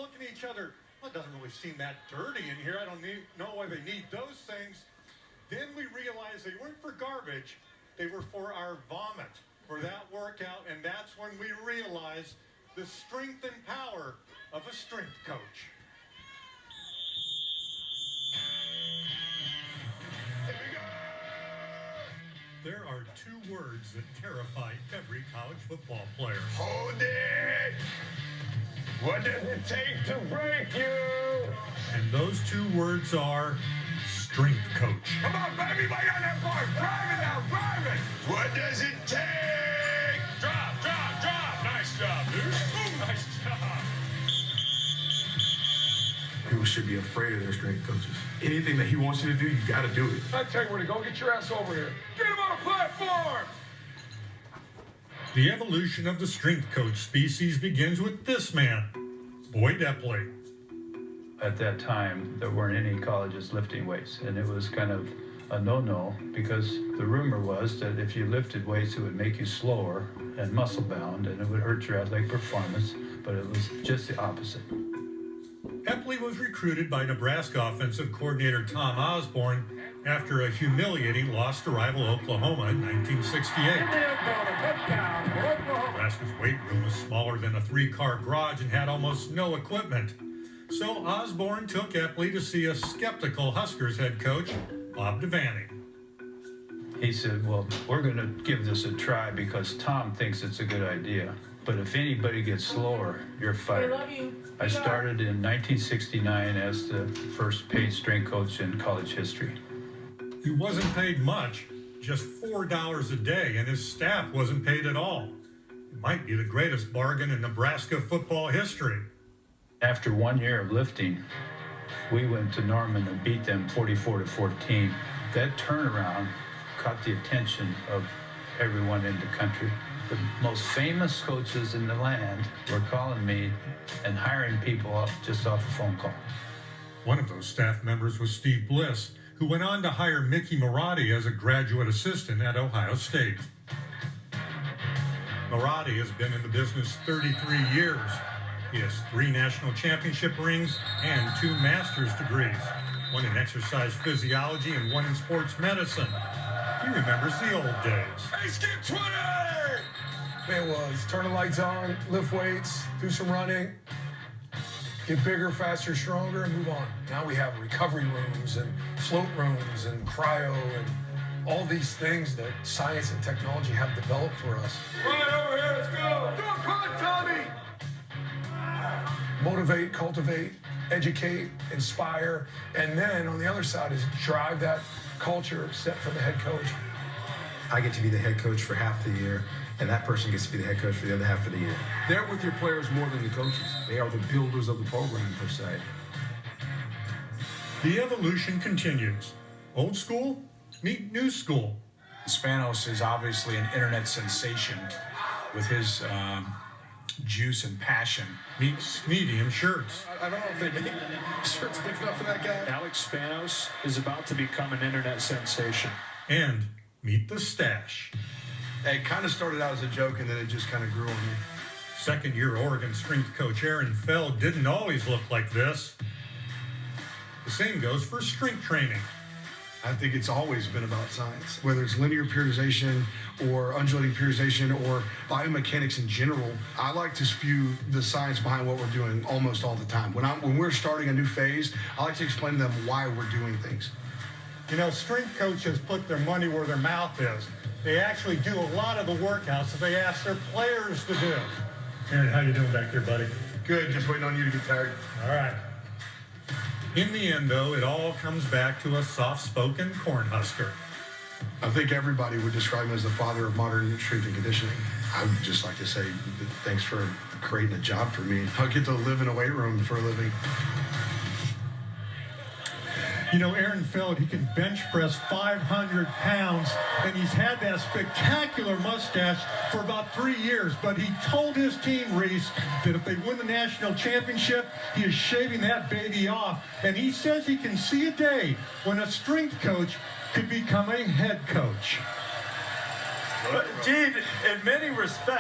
looking at each other. Well, it doesn't really seem that dirty in here. I don't know why they need those things. Then we realized they weren't for garbage. They were for our vomit, for that workout. And that's when we realized the strength and power of a strength coach. There are two words that terrify every college football player. Hold it! What does it take to break you? And those two words are strength coach. Come on, baby, lay on that bar. Drive it now, drive it! What does it take? Drop, drop, drop! Nice job, dude. Ooh, nice job. People should be afraid of their strength coaches. Anything that he wants you to do, you got to do it. I tell you where to go. Get your ass over here. Get him on a platform! The evolution of the strength coach species begins with this man, Boyd Epley. At that time, there weren't any colleges lifting weights, and it was kind of a no-no because the rumor was that if you lifted weights, it would make you slower and muscle-bound, and it would hurt your athletic performance, but it was just the opposite. Epley was recruited by Nebraska offensive coordinator Tom Osborne after a humiliating loss to rival Oklahoma in 1968. Nebraska's weight room was smaller than a three-car garage and had almost no equipment. So Osborne took Epley to see a skeptical Huskers head coach, Bob Devaney. He said, well, we're going to give this a try because Tom thinks it's a good idea. But if anybody gets slower, you're fired. I started in 1969 as the first paid strength coach in college history. He wasn't paid much, just $4 a day, and his staff wasn't paid at all. It might be the greatest bargain in Nebraska football history. After 1 year of lifting, we went to Norman and beat them 44-14. That turnaround caught the attention of everyone in the country. The most famous coaches in the land were calling me and hiring people off just off a phone call. One of those staff members was Steve Bliss, who went on to hire Mickey Marotti as a graduate assistant at Ohio State. Marotti has been in the business 33 years. He has 3 national championship rings and 2 master's degrees, one in exercise physiology and one in sports medicine. He remembers the old days. Hey, skip 20! It was turn the lights on, lift weights, do some running, get bigger, faster, stronger, and move on. Now we have recovery rooms and float rooms and cryo and all these things that science and technology have developed for us. Right over here, let's go! Don't call it Tommy! Motivate, cultivate, educate, inspire, and then on the other side is drive that culture set for the head coach. I get to be the head coach for half the year, and that person gets to be the head coach for the other half of the year. They're with your players more than the coaches. They are the builders of the program, per se. The evolution continues. Old school, meet new school. Spanos is obviously an internet sensation with his juice and passion. Meet medium shirts. I don't know if they make shirts big enough for that guy. Alex Spanos is about to become an internet sensation. And meet the stash. It kind of started out as a joke, and then it just kind of grew on me. Second-year Oregon strength coach Aaron Feld didn't always look like this. The same goes for strength training. I think it's always been about science, whether it's linear periodization or undulating periodization or biomechanics in general. I like to spew the science behind what we're doing almost all the time. When we're starting a new phase, I like to explain to them why we're doing things. You know, strength coaches put their money where their mouth is. They actually do a lot of the workouts that they ask their players to do. Aaron, how you doing back there, buddy? Good, just waiting on you to get tired. All right. In the end, though, it all comes back to a soft-spoken Cornhusker. I think everybody would describe him as the father of modern strength and conditioning. I would just like to say thanks for creating a job for me. I get to live in a weight room for a living. You know, Aaron Feld, he can bench press 500 pounds, and he's had that spectacular mustache for about 3 years. But he told his team, Reese, that if they win the national championship, he is shaving that baby off. And he says he can see a day when a strength coach could become a head coach. Gene, in many respects,